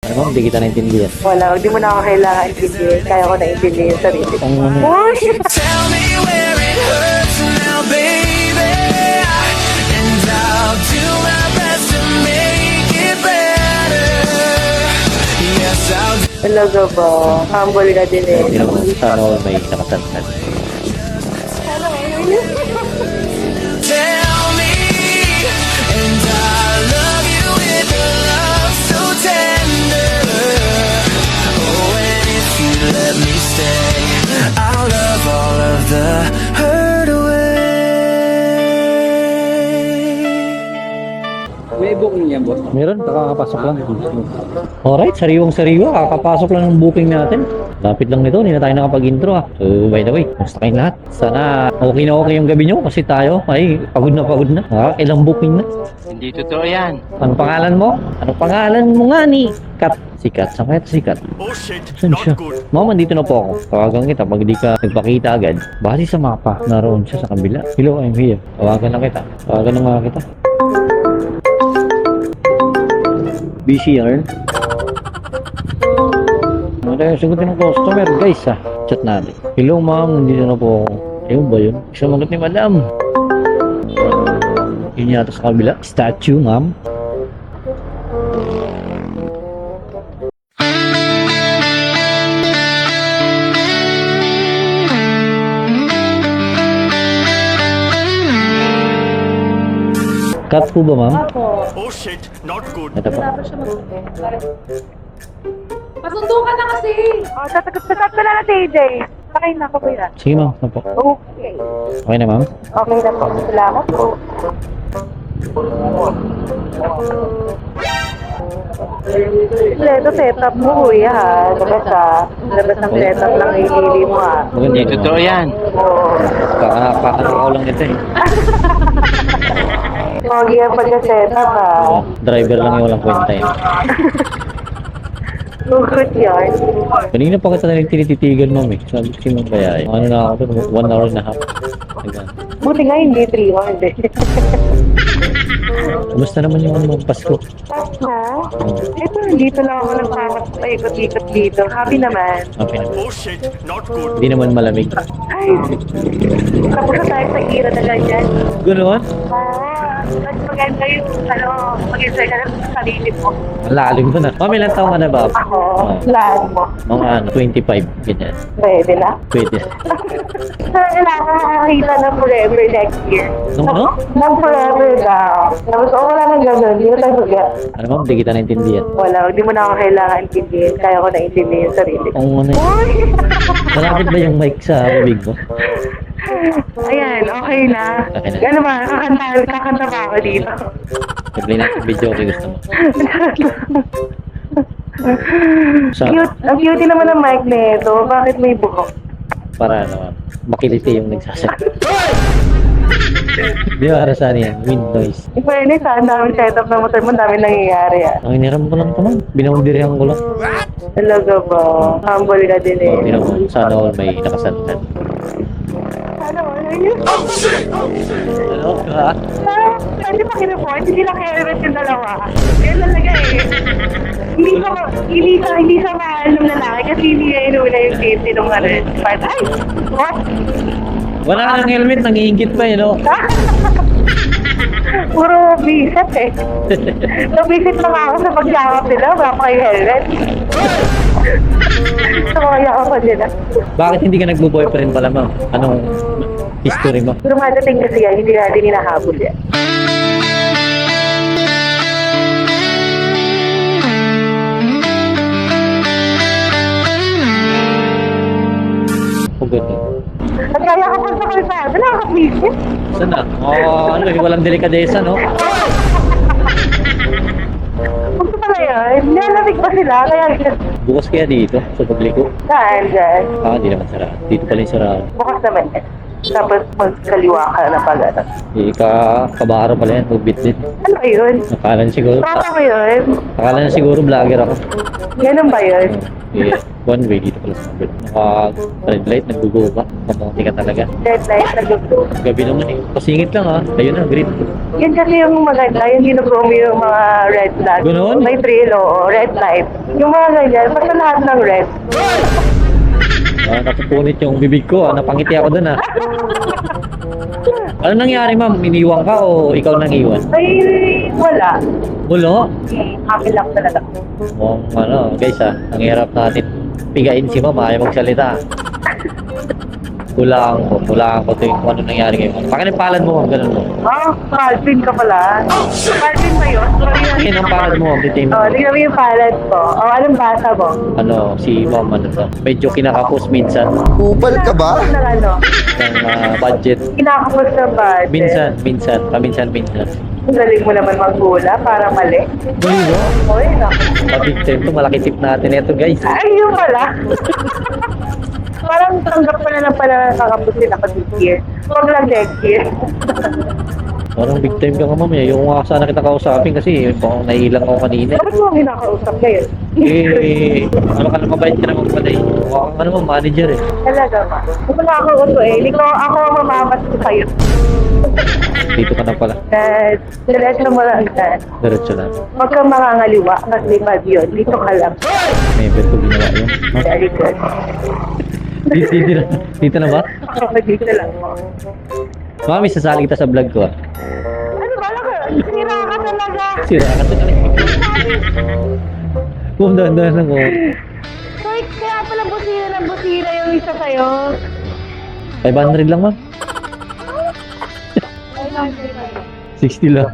Ano ba, hindi kita naintindihan. Wala, hindi mo na ako kailangan intindihin. Kaya ko naintindihin yung sarili. Ang ano, Uy! Tell me where it hurts now, baby, and I'll do my best to make it better. Yes, I'll do. Talaga ba? Humble ka din eh. hindi naman sana all may nakatantan. Tell me, and I love you with a love so tender. Oh, and if you let me stay, I'll love all of the hurt away. May booking niya, boss. Meron, kakapasok lang. Alright, sariwang-sariwa. Kakapasok lang ng booking natin. Lapit lang nito, hindi na tayo nakapag-intro ah. So, by the way, gusto kayong lahat. Sana okay na okay yung gabi nyo kasi tayo ay pagod na pagod na. Ilang booking na. Hindi totoo yan. Anong pangalan mo? Anong pangalan mo nga ni? Kat. Sikat. Saan kaya sikat? Oh shit, Saan siya? Ma'am, andito na po ako. Tawagan kita pag di ka nagpakita agad. Base sa mapa, naroon siya sa kabila. Hello, I'm here. Tawagan na kita. Tawagan na nga kita. Busy yarn. Ano tayo sagutin ng customer guys ah. Chat natin. Hello ma'am, nandito na po ako. Ayun ba yun? Isa magot ni madam. Yun yata sa kabila. Statue ma'am. Cut po ba ma'am? Ako. Oh shit, not good. Ito po. Wala pa siya mag-spend. Pasundo ka na kasi! Oh, sasagot ko na na TJ. Sakay na ako kuya. Sige ma'am. Ano po? Okay. Okay na ma'am? Okay na po. Salamat po. Ito setup mo kuya ha. Labas ha. Labas ng setup lang hihili mo ha. Maganda. Hindi totoo yan. Oo. Kakatakaw lang ito eh. Pogi ang pagka-setup ha. Driver lang yung walang kwenta eh. Good yan. Kanina pa kita na tinititigan ma'am eh. Sabi ko si ma'am kaya eh. Ano na ako to? 1 hour and a half. Ayan. Buti nga hindi 3-1 eh. Kumusta naman yung ano Pasko? Ha? Ito, dito lang ako nagpapas paikot-ikot dito. Happy naman. Okay na. Oh shit, not good. Hindi naman malamig. Ay, tapos na tayo sa gira na ganyan. Ganoon? Mas maganda yung, mag-enjoy ka na sa sarili mo. Ang lalim ko na. Ma'am, ilang taong ka na ba? Ako, lahat mo. Mga ano, 25. Ganyan. Pwede na. Pwede. Kailangan makakita ng forever next year. Nung ano? Ng forever daw. Tapos ako wala nang gano'n, hindi ko tayo forget. Ano ma'am, hindi kita naintindihan. Wala, hindi mo na ako kailangan intindihin. Kaya ko naintindihin yung sarili ko. Kung ano eh. Uy! Malapit ba yung mic sa bibig mo? Ayan, okay na. Okay na. Ano ba, kakanta ba ako dito? I-play natin video kung gusto mo. Sa, Cute, ang cute naman ng mic na ito. Bakit may buhok? para ano, makiliti yung nagsasalita. Di ba para saan yan? Wind noise. In fairness, ang daming setup ng motor mo, ang daming nangyayari ah. Ang iniram ko lang ito man. Binaundirihan ko lang. Talaga ba? Humble ka din eh. Hindi naman, sana all may nakasantan. Sana wala yun. Ano? Ha? Pwede pa kinupon, hindi lang helmet yung dalawa. Yan talaga eh. Hindi ka mahal ng lalaki kasi hindi niya inuna yung safety nung ano. But, ay! What? Wala nang helmet, nangiingit pa eh, no? Puro visit eh. Nabisit lang ako sa pagyakap nila, wala pa kayo helmet. Sa mga yakapan nila. Bakit hindi ka nagbo-boyfriend pala, ma'am? Anong history mo? Pero madating kasi yan, hindi natin hinahabol yan. Oh, ganda. Nagkaya ka pa sa kalsada, nakakabisit. Saan na? Oh, ano, walang delikadesa, no? Gusto pala yun, nilalamig pa sila, kaya Bukas kaya dito, sa publiko. saan dyan? Ah, hindi naman sarado. Dito pala yung sarado. Bukas naman yan. Tapos magkaliwa ka na pala. Kabaro pala yan, magbitbit. Ano ba yun? Akala niya siguro, Tama ko yun? akala niya siguro vlogger ako. Ganun ba yun? Yeah. One way dito pala sa kabila. Naka-red light, nag-go ka. Kamunti ka talaga. Red light na gusto. Gabi naman eh. Pasingit lang ha. Ayun na, green. Yun kasi yung maganda, yung ginagawa mo yung mga red flag. Ganon? May trail o red light. Yung mga ganyan, basta lahat ng red. Napupunit yung bibig ko. Napangiti ako dun ha. Ano nangyari ma'am? Iniwan ka o ikaw nang iwan? Ay, wala. Wala. Akin lang talaga. Guys ha. Ang hirap natin. Pigain si ma'am ayaw magsalita. Kulang ko ito yung kung ano nangyari ngayon. Bakit ang palad mo ma'am? Ganun mo. Ah, Calvin ka pala. Calvin ba yun? Yan ang palad mo ma'am. Titignan mo. Oh, tingnan mo yung palad ko. Oh, anong basa mo? Ano, si ma'am ano to. Medyo kinakapos minsan. Kupal ka ba? Ng ano? Ng budget. Kinakapos na ba? Minsan. Paminsan-minsan. Ang galing mo naman maghula, parang mali. Galing mo? Oy, naku. Mabig time to. Malaki tip natin ito guys. Ay, yun pala. Parang tanggap mo na lang pala kakapusin ako this year. Huwag lang next year. Parang big time ka ka ma'am. Yung nga sana kita kausapin kasi baka nailang ako kanina. Bakit mo kinakausap ngayon? Ano ka na mabait ka naman pala eh. Mukha kang ano ma'am, manager eh. Talaga ba? Kung wala ako ito eh, hindi ko ako mamamas ko sa'yo. Dito ka na pala. Diretso mo lang dyan. Diretso na. Huwag kang makangaliwa kasi bad yun. Dito ka lang. Never ko ginawa yun. Ma'am, Very good. dito na ba? Ako dito lang mo. Ma'am, isasali kita sa vlog ko ah. Ano ba lang? Sira ka talaga. Sira ka to talaga. Ma'am, dahan-dahan lang oh. Hoy, kaya pala busina yung isa sa'yo. 500 lang ma'am. 60 lang.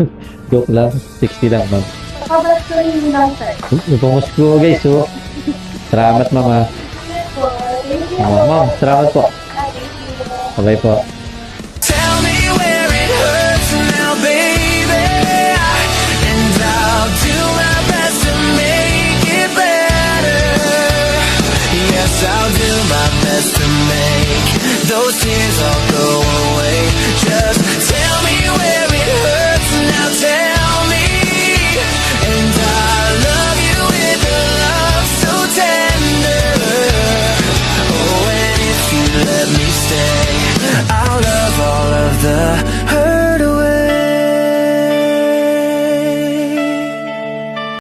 Joke lang. 60 lang ma'am. Nakablas ko rin yung nasa. Napamos ko guys oh. Salamat ma'am ah. Ma'am, salamat po. Bye po. Tell me where it hurts now, baby, and I'll do my best to make it better. Yes, I'll do my best to make those tears